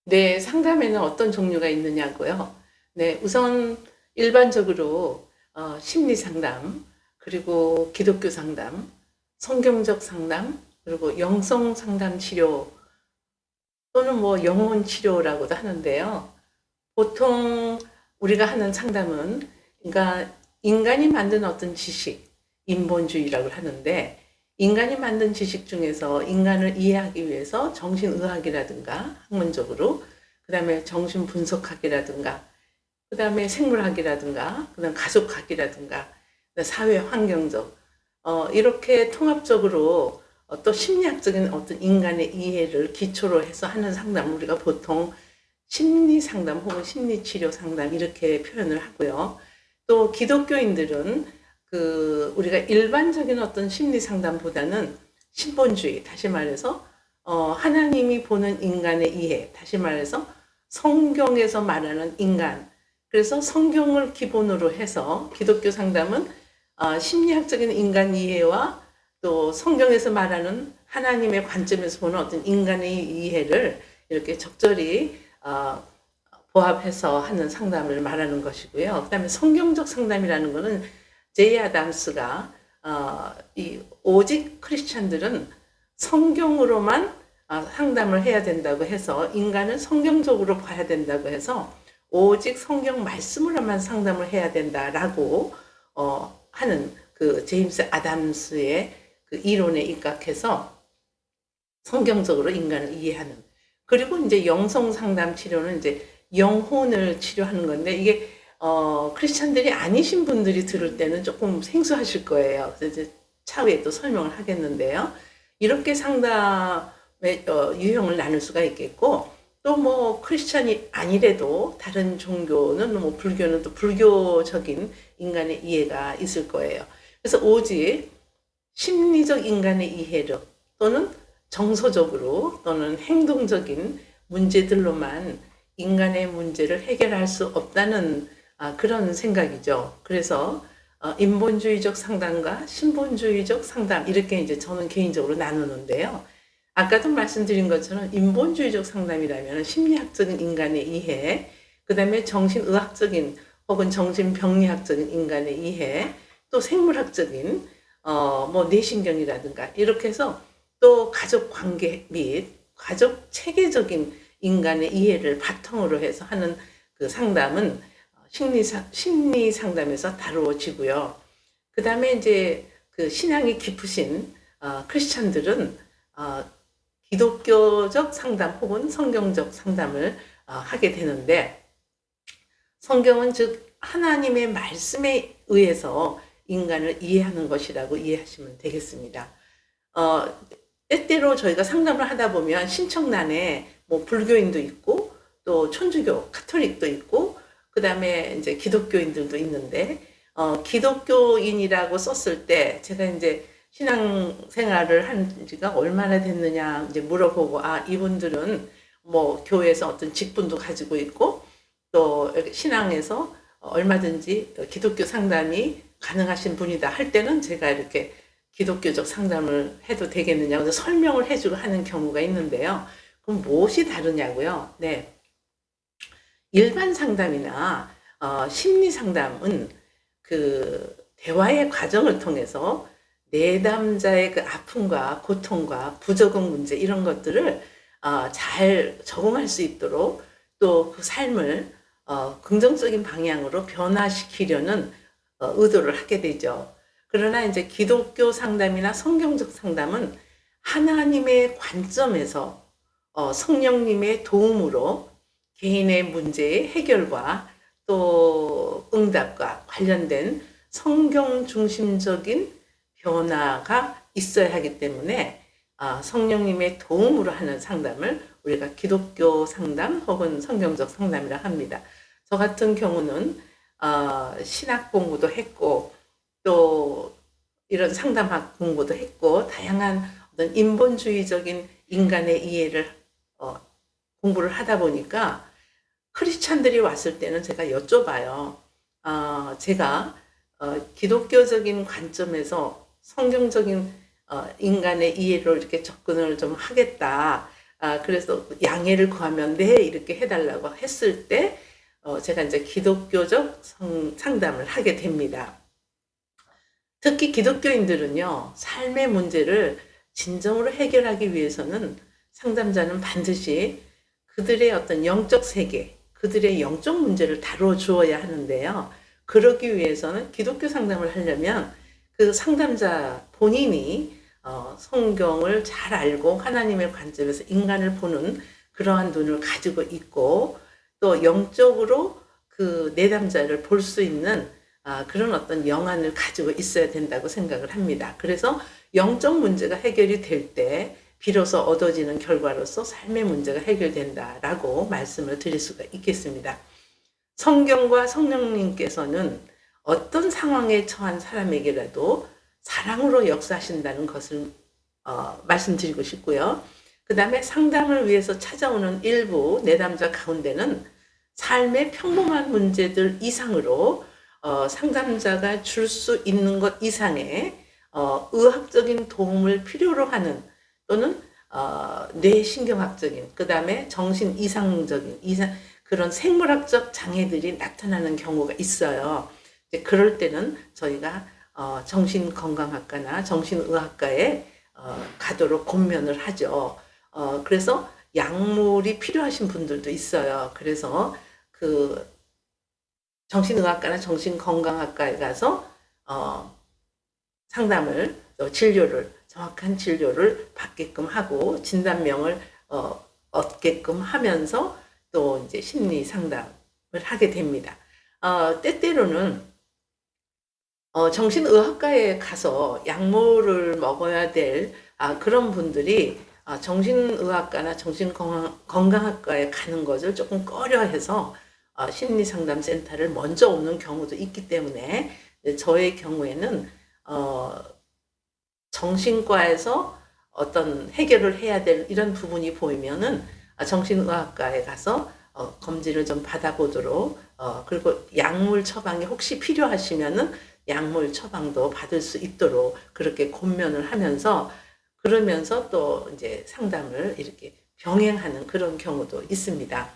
네, 상담에는 어떤 종류가 있느냐고요? 네, 우선 일반적으로 심리 상담, 그리고 기독교 상담, 성경적 상담, 그리고 영성 상담 치료 또는 뭐 영혼 치료라고도 하는데요. 보통 우리가 하는 상담은 그러니까 인간이 만든 어떤 지식, 인본주의라고 하는데 인간이 만든 지식 중에서 인간을 이해하기 위해서 정신의학이라든가 학문적으로 그다음에 정신분석학이라든가 그다음에 생물학이라든가 그다음 가족학이라든가 사회 환경적 이렇게 통합적으로 또 심리학적인 어떤 인간의 이해를 기초로 해서 하는 상담을 우리가 보통 심리 상담 혹은 심리 치료 상담 이렇게 표현을 하고요. 또 기독교인들은 우리가 일반적인 어떤 심리 상담보다는 신본주의, 다시 말해서 하나님이 보는 인간의 이해, 다시 말해서 성경에서 말하는 인간. 그래서 성경을 기본으로 해서 기독교 상담은 심리학적인 인간 이해와 또 성경에서 말하는 하나님의 관점에서 보는 어떤 인간의 이해를 이렇게 적절히 보합해서 하는 상담을 말하는 것이고요. 그 다음에 성경적 상담이라는 것은 제이 아담스가 이 오직 크리스찬들은 성경으로만 상담을 해야 된다고 해서 인간을 성경적으로 봐야 된다고 해서 오직 성경 말씀으로만 상담을 해야 된다라고 하는 그 제임스 아담스의 그 이론에 입각해서 성경적으로 인간을 이해하는. 그리고 이제 영성 상담 치료는 이제 영혼을 치료하는 건데 이게 크리스찬들이 아니신 분들이 들을 때는 조금 생소하실 거예요. 그래서 이제 차후에 또 설명을 하겠는데요. 이렇게 상담의 유형을 나눌 수가 있겠고 또 뭐 크리스찬이 아니래도 다른 종교는 뭐 불교는 또 불교적인 인간의 이해가 있을 거예요. 그래서 오직 심리적 인간의 이해력 또는 정서적으로 또는 행동적인 문제들로만 인간의 문제를 해결할 수 없다는 그런 생각이죠. 그래서 인본주의적 상담과 신본주의적 상담 이렇게 이제 저는 개인적으로 나누는데요. 아까도 말씀드린 것처럼 인본주의적 상담이라면 심리학적인 인간의 이해, 그 다음에 정신의학적인 혹은 정신병리학적인 인간의 이해, 또 생물학적인 뭐 뇌신경이라든가 이렇게 해서 또 가족 관계 및 가족 체계적인 인간의 이해를 바탕으로 해서 하는 그 상담은 심리 상담에서 다루어지고요. 그 다음에 이제 그 신앙이 깊으신 크리스찬들은 기독교적 상담 혹은 성경적 상담을 하게 되는데 성경은 즉 하나님의 말씀에 의해서 인간을 이해하는 것이라고 이해하시면 되겠습니다. 때때로 저희가 상담을 하다 보면 신청란에 뭐 불교인도 있고 또 천주교 카톨릭도 있고 그 다음에 이제 기독교인들도 있는데 기독교인이라고 썼을 때 제가 이제 신앙생활을 한 지가 얼마나 됐느냐 이제 물어보고 이분들은 뭐 교회에서 어떤 직분도 가지고 있고 또 신앙에서 얼마든지 기독교 상담이 가능하신 분이다 할 때는 제가 이렇게 기독교적 상담을 해도 되겠느냐 그래서 설명을 해주고 하는 경우가 있는데요. 그럼 무엇이 다르냐고요? 네. 일반 상담이나 심리 상담은 그 대화의 과정을 통해서 내담자의 그 아픔과 고통과 부적응 문제 이런 것들을 잘 적응할 수 있도록 또 그 삶을 긍정적인 방향으로 변화시키려는 의도를 하게 되죠. 그러나 이제 기독교 상담이나 성경적 상담은 하나님의 관점에서 성령님의 도움으로 개인의 문제의 해결과 또 응답과 관련된 성경 중심적인 변화가 있어야 하기 때문에 성령님의 도움으로 하는 상담을 우리가 기독교 상담 혹은 성경적 상담이라 합니다. 저 같은 경우는 신학 공부도 했고 또 이런 상담학 공부도 했고 다양한 어떤 인본주의적인 인간의 이해를 공부를 하다 보니까 크리스찬들이 왔을 때는 제가 여쭤봐요. 제가 기독교적인 관점에서 성경적인 인간의 이해로 이렇게 접근을 좀 하겠다. 그래서 양해를 구하면 네 이렇게 해달라고 했을 때 제가 이제 기독교적 상담을 하게 됩니다. 특히 기독교인들은요, 삶의 문제를 진정으로 해결하기 위해서는 상담자는 반드시 그들의 어떤 영적 세계, 그들의 영적 문제를 다뤄주어야 하는데요. 그러기 위해서는 기독교 상담을 하려면 그 상담자 본인이 성경을 잘 알고 하나님의 관점에서 인간을 보는 그러한 눈을 가지고 있고, 또 영적으로 그 내담자를 볼 수 있는 그런 어떤 영안을 가지고 있어야 된다고 생각을 합니다. 그래서 영적 문제가 해결이 될 때 비로소 얻어지는 결과로서 삶의 문제가 해결된다라고 말씀을 드릴 수가 있겠습니다. 성경과 성령님께서는 어떤 상황에 처한 사람에게라도 사랑으로 역사하신다는 것을 말씀드리고 싶고요. 그 다음에 상담을 위해서 찾아오는 일부 내담자 가운데는 삶의 평범한 문제들 이상으로 상담자가 줄 수 있는 것 이상의 의학적인 도움을 필요로 하는, 또는 뇌신경학적인, 그 다음에 정신 이상적인 그런 생물학적 장애들이 나타나는 경우가 있어요. 이제 그럴 때는 저희가 정신건강학과나 정신의학과에 가도록 권면을 하죠. 그래서 약물이 필요하신 분들도 있어요. 그래서 그 정신의학과나 정신건강학과에 가서 상담을, 진료를, 정확한 진료를 받게끔 하고 진단명을 얻게끔 하면서 또 이제 심리 상담을 하게 됩니다. 때때로는 정신의학과에 가서 약물을 먹어야 될 그런 분들이 정신의학과나 정신건강학과에 가는 것을 조금 꺼려해서 심리상담센터를 먼저 오는 경우도 있기 때문에, 저의 경우에는 정신과에서 어떤 해결을 해야 될 이런 부분이 보이면은 정신의학과에 가서 검진을 좀 받아보도록, 그리고 약물 처방이 혹시 필요하시면은 약물 처방도 받을 수 있도록 그렇게 권면을 하면서, 그러면서 또 이제 상담을 이렇게 병행하는 그런 경우도 있습니다.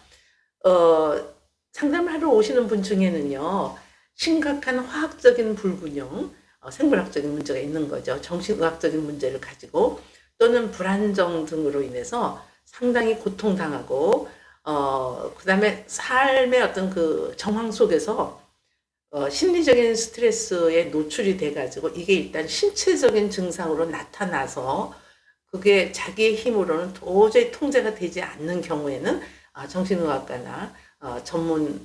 상담을 하러 오시는 분 중에는요, 심각한 화학적인 불균형, 생물학적인 문제가 있는 거죠. 정신의학적인 문제를 가지고, 또는 불안정 등으로 인해서 상당히 고통당하고, 그 다음에 삶의 어떤 그 정황 속에서 심리적인 스트레스에 노출이 돼가지고 이게 일단 신체적인 증상으로 나타나서 그게 자기의 힘으로는 도저히 통제가 되지 않는 경우에는 정신의학과나 전문과에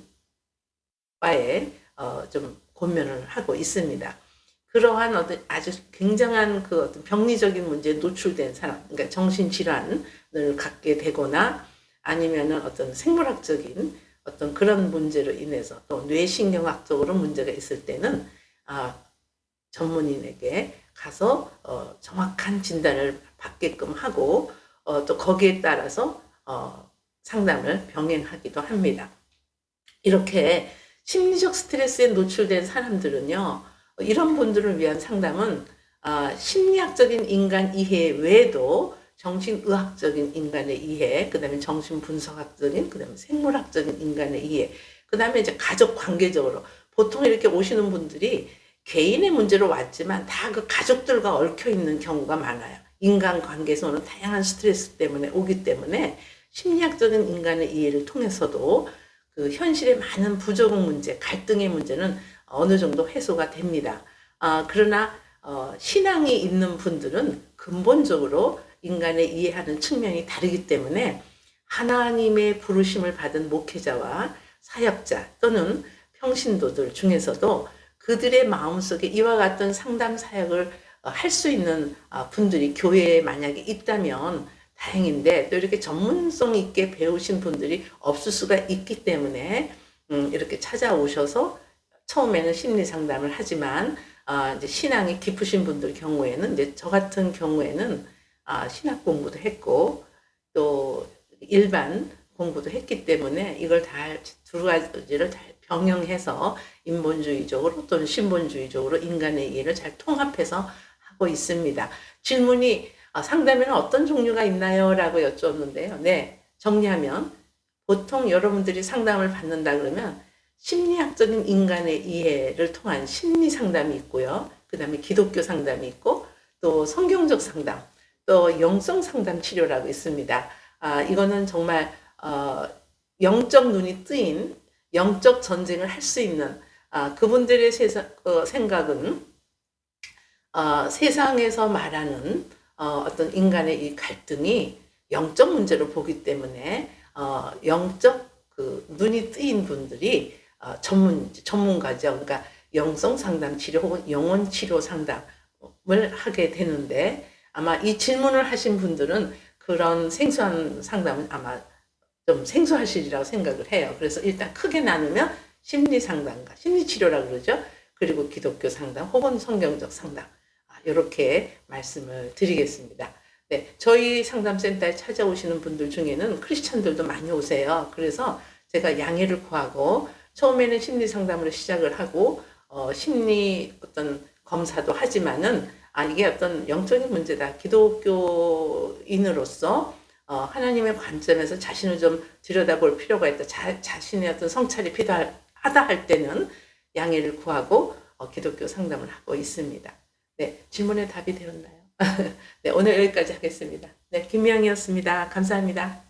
좀 권면을 하고 있습니다. 그러한 어떤 아주 굉장한 그 어떤 병리적인 문제에 노출된 사람, 그러니까 정신질환을 갖게 되거나 아니면은 어떤 생물학적인 어떤 그런 문제로 인해서 또 뇌신경학적으로 문제가 있을 때는 전문인에게 가서 정확한 진단을 받게끔 하고 또 거기에 따라서 상담을 병행하기도 합니다. 이렇게 심리적 스트레스에 노출된 사람들은요, 이런 분들을 위한 상담은 심리학적인 인간 이해 외에도 정신의학적인 인간의 이해, 그 다음에 정신분석학적인, 그 다음에 생물학적인 인간의 이해, 그 다음에 이제 가족 관계적으로 보통 이렇게 오시는 분들이 개인의 문제로 왔지만 다 그 가족들과 얽혀 있는 경우가 많아요. 인간관계에서는 다양한 스트레스 때문에 오기 때문에 심리학적인 인간의 이해를 통해서도 그 현실의 많은 부적응 문제, 갈등의 문제는 어느 정도 해소가 됩니다. 그러나 신앙이 있는 분들은 근본적으로 인간의 이해하는 측면이 다르기 때문에 하나님의 부르심을 받은 목회자와 사역자 또는 평신도들 중에서도 그들의 마음속에 이와 같은 상담 사역을 할 수 있는 분들이 교회에 만약에 있다면 다행인데, 또 이렇게 전문성 있게 배우신 분들이 없을 수가 있기 때문에 이렇게 찾아오셔서 처음에는 심리 상담을 하지만 이제 신앙이 깊으신 분들 경우에는, 이제 저 같은 경우에는 신학 공부도 했고 또 일반 공부도 했기 때문에 이걸 두 가지를 잘 병행해서 인본주의적으로 또는 신본주의적으로 인간의 이해를 잘 통합해서 하고 있습니다. 질문이 상담에는 어떤 종류가 있나요? 라고 여쭈었는데요. 네, 정리하면 보통 여러분들이 상담을 받는다 그러면 심리학적인 인간의 이해를 통한 심리 상담이 있고요. 그 다음에 기독교 상담이 있고 또 성경적 상담, 또 영성 상담 치료라고 있습니다. 이거는 정말 영적 눈이 뜨인 영적 전쟁을 할 수 있는 그분들의 생각은 세상에서 말하는 어떤 인간의 이 갈등이 영적 문제로 보기 때문에 영적 그 눈이 뜨인 분들이 전문가죠. 그러니까 영성 상담 치료 혹은 영혼 치료 상담을 하게 되는데 아마 이 질문을 하신 분들은 그런 생소한 상담은 아마 좀 생소하시리라고 생각을 해요. 그래서 일단 크게 나누면 심리 상담과 심리 치료라고 그러죠. 그리고 기독교 상담 혹은 성경적 상담 이렇게 말씀을 드리겠습니다. 네, 저희 상담센터에 찾아오시는 분들 중에는 크리스찬들도 많이 오세요. 그래서 제가 양해를 구하고 처음에는 심리 상담으로 시작을 하고 심리 어떤 검사도 하지만은 이게 어떤 영적인 문제다. 기독교인으로서 하나님의 관점에서 자신을 좀 들여다볼 필요가 있다. 자신의 어떤 성찰이 필요하다 할 때는 양해를 구하고 기독교 상담을 하고 있습니다. 네, 질문에 답이 되었나요? 네, 오늘 여기까지 하겠습니다. 네, 김미영이었습니다. 감사합니다.